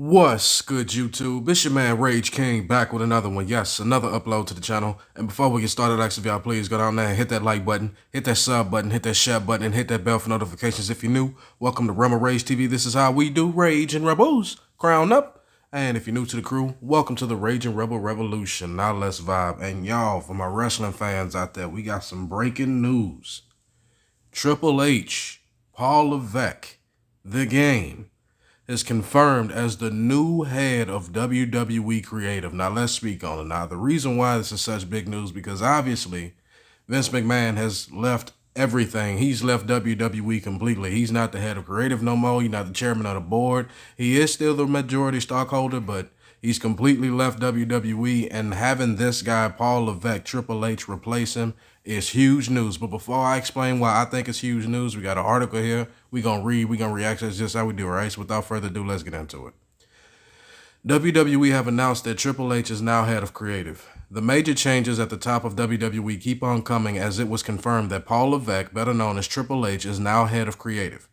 What's good, YouTube? It's your man Rage King back with another one. Yes, another upload to the channel. And before we get started, I ask if y'all please go down there and hit that like button, hit that sub button, hit that share button, and hit that bell for notifications if you're new. Welcome to Rebel Rage TV. This is how we do Rage and Rebels. Crown up. And if you're new to the crew, welcome to the Rage and Rebel Revolution. Now let's vibe. And y'all, for my wrestling fans out there, we got some breaking news. Triple H, Paul Levesque, The Game, is confirmed as the new head of WWE Creative. Now, let's speak on it. Now, the reason why this is such big news, because obviously Vince McMahon has left everything. He's left WWE completely. He's not the head of creative no more. He's not the chairman of the board. He is still the majority stockholder, but he's completely left WWE, and having this guy, Paul Levesque, Triple H, replace him is huge news. But before I explain why I think it's huge news, we got an article here. We're going to read, we're going to react. That's just how we do, right? So without further ado, let's get into it. WWE have announced that Triple H is now head of creative. The major changes at the top of WWE keep on coming, as it was confirmed that Paul Levesque, better known as Triple H, is now head of creative.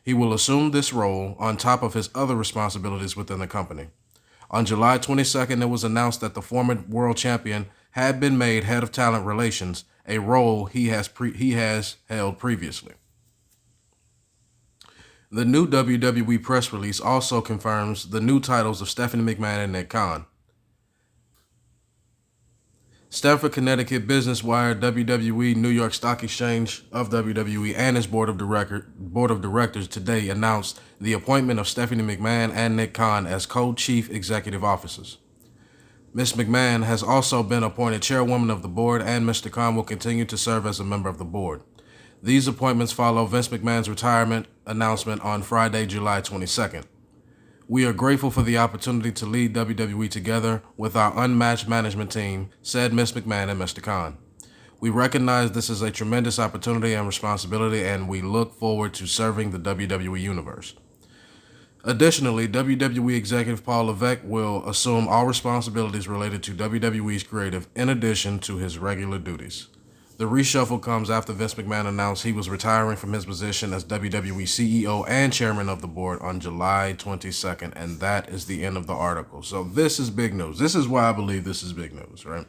He will assume this role on top of his other responsibilities within the company. On July 22nd, it was announced that the former world champion had been made head of talent relations, a role he has held previously. The new WWE press release also confirms the new titles of Stephanie McMahon and Nick Khan. Stamford, Connecticut Business Wire, WWE, New York Stock Exchange of WWE, and its board of directors today announced the appointment of Stephanie McMahon and Nick Khan as co-chief executive officers. Ms. McMahon has also been appointed chairwoman of the board, and Mr. Khan will continue to serve as a member of the board. These appointments follow Vince McMahon's retirement announcement on Friday, July 22nd. We are grateful for the opportunity to lead WWE together with our unmatched management team, said Ms. McMahon and Mr. Khan. We recognize this is a tremendous opportunity and responsibility, and we look forward to serving the WWE Universe. Additionally, WWE executive Paul Levesque will assume all responsibilities related to WWE's creative in addition to his regular duties. The reshuffle comes after Vince McMahon announced he was retiring from his position as WWE CEO and chairman of the board on July 22nd, and that is the end of the article. So this is big news. This is why I believe this is big news, right?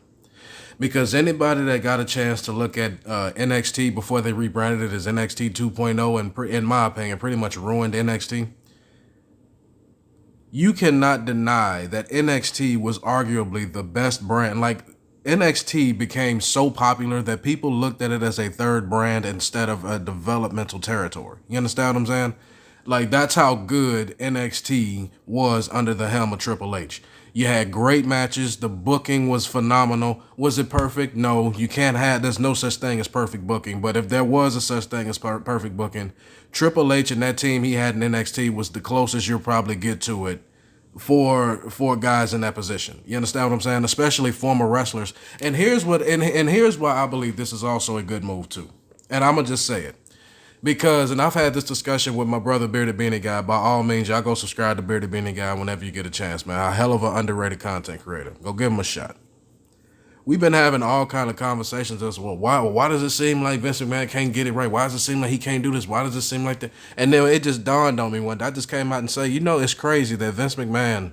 Because anybody that got a chance to look at NXT before they rebranded it as NXT 2.0 and, in my opinion, pretty much ruined NXT, you cannot deny that NXT was arguably the best brand. Like, NXT became so popular that people looked at it as a third brand instead of a developmental territory. You understand what I'm saying? Like, that's how good NXT was under the helm of Triple H. You had great matches. The booking was phenomenal. Was it perfect? No, you can't have, there's no such thing as perfect booking. But if there was a such thing as perfect booking, Triple H and that team he had in NXT was the closest you'll probably get to it for guys in that position. You understand what I'm saying? Especially former wrestlers. And here's what and here's why I believe this is also a good move too. And I'm gonna just say it. Because, and I've had this discussion with my brother Bearded Beanie Guy. By all means, y'all go subscribe to Bearded Beanie Guy whenever you get a chance, man. A hell of an underrated content creator. Go give him a shot. We've been having all kind of conversations as well. Why does it seem like Vince McMahon can't get it right? Why does it seem like he can't do this? Why does it seem like that? And then it just dawned on me one day. I just came out and say, it's crazy that Vince McMahon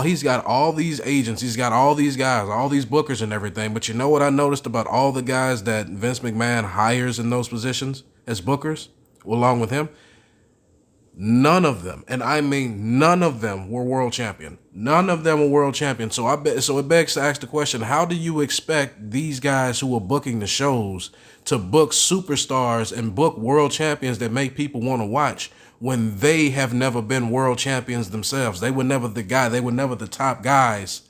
he's got all these agents, he's got all these guys, all these bookers and everything. But you know what I noticed about all the guys that Vince McMahon hires in those positions as bookers, along with him? None of them, and I mean none of them, were world champion. None of them were world champion. So it begs to ask the question: how do you expect these guys who are booking the shows to book superstars and book world champions that make people want to watch when they have never been world champions themselves? They were never the guy. They were never the top guys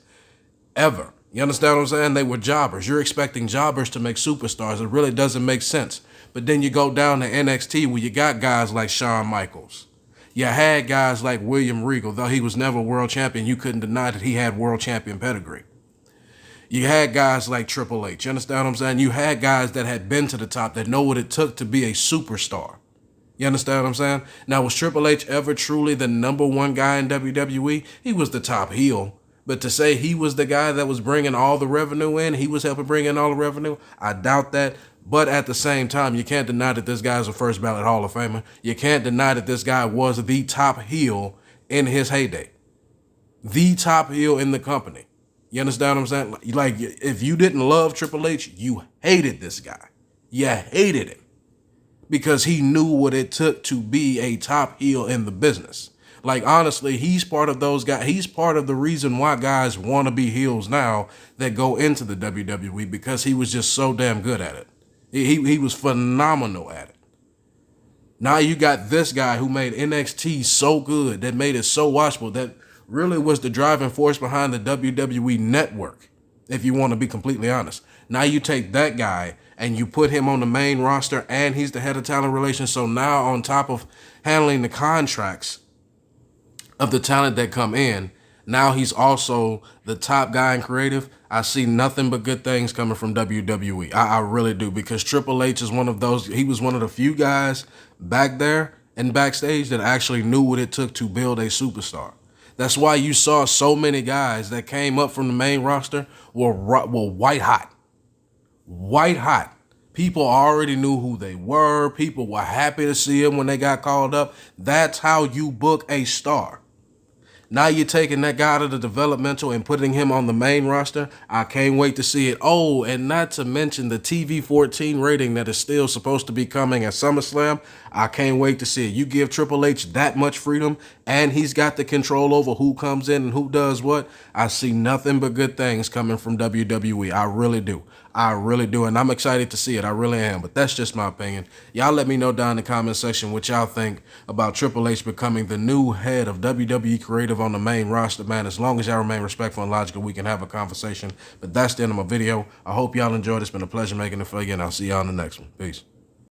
ever. You understand what I'm saying? They were jobbers. You're expecting jobbers to make superstars. It really doesn't make sense. But then you go down to NXT where you got guys like Shawn Michaels. You had guys like William Regal. Though he was never world champion, you couldn't deny that he had world champion pedigree. You had guys like Triple H. You understand what I'm saying? You had guys that had been to the top, that know what it took to be a superstar. You understand what I'm saying? Now, was Triple H ever truly the number one guy in WWE? He was the top heel. But to say he was the guy that was bringing all the revenue in, he was helping bring in all the revenue, I doubt that. But at the same time, you can't deny that this guy's a first ballot Hall of Famer. You can't deny that this guy was the top heel in his heyday. The top heel in the company. You understand what I'm saying? Like, if you didn't love Triple H, you hated this guy. You hated him because he knew what it took to be a top heel in the business. Like, honestly, he's part of those guys. He's part of the reason why guys want to be heels now that go into the WWE, because he was just so damn good at it. He was phenomenal at it. Now you got this guy who made NXT so good, that made it so watchable, that really was the driving force behind the WWE network, if you want to be completely honest. Now you take that guy and you put him on the main roster, and he's the head of talent relations. So now, on top of handling the contracts of the talent that come in, now he's also the top guy in creative. I see nothing but good things coming from WWE. I really do, because Triple H is one of those. He was one of the few guys back there and backstage that actually knew what it took to build a superstar. That's why you saw so many guys that came up from the main roster were white hot. White hot. People already knew who they were. People were happy to see them when they got called up. That's how you book a star. Now you're taking that guy out of the developmental and putting him on the main roster. I can't wait to see it. Oh, and not to mention the TV 14 rating that is still supposed to be coming at SummerSlam. I can't wait to see it. You give Triple H that much freedom, and he's got the control over who comes in and who does what. I see nothing but good things coming from WWE. I really do. I really do, and I'm excited to see it. I really am, but that's just my opinion. Y'all let me know down in the comment section what y'all think about Triple H becoming the new head of WWE Creative on the main roster, man. As long as y'all remain respectful and logical, we can have a conversation. But that's the end of my video. I hope y'all enjoyed. It's been a pleasure making it for you, and I'll see y'all in the next one. Peace.